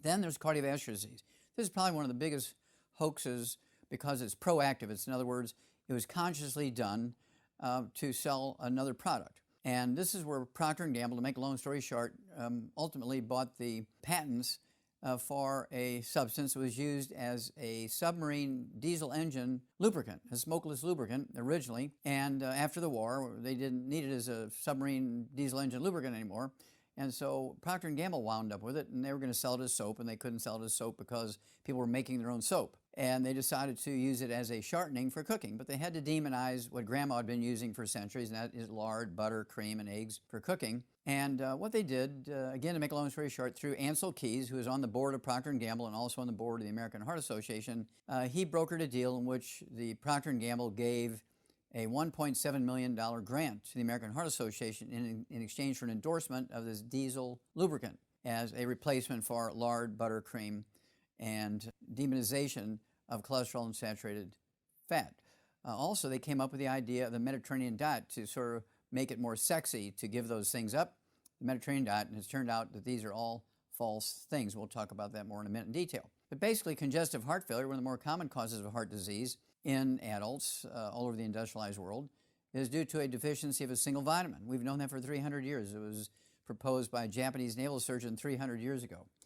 Then there's cardiovascular disease. This is probably one of the biggest hoaxes because it's proactive. It's, in other words, it was consciously done to sell another product. And this is where Procter & Gamble, to make a long story short, ultimately bought the patents for a substance that was used as a submarine diesel engine lubricant, a smokeless lubricant originally. And after the war, they didn't need it as a submarine diesel engine lubricant anymore. And so Procter & Gamble wound up with it, and they were going to sell it as soap, and they couldn't sell it as soap because people were making their own soap. And they decided to use it as a shortening for cooking, but they had to demonize what Grandma had been using for centuries, and that is lard, butter, cream, and eggs for cooking. And what they did, again, to make a long story short, through Ansel Keys, who is on the board of Procter & Gamble and also on the board of the American Heart Association, he brokered a deal in which the Procter & Gamble gave a $1.7 million grant to the American Heart Association in exchange for an endorsement of this diesel lubricant as a replacement for lard, butter, cream, and demonization of cholesterol and saturated fat. Also, they came up with the idea of the Mediterranean diet to sort of make it more sexy to give those things up, the Mediterranean diet, and it's turned out that these are all false things. We'll talk about that more in a minute in detail. But basically, congestive heart failure, one of the more common causes of heart disease in adults all over the industrialized world, is due to a deficiency of a single vitamin. We've known that for 300 years. It was proposed by a Japanese naval surgeon 300 years ago.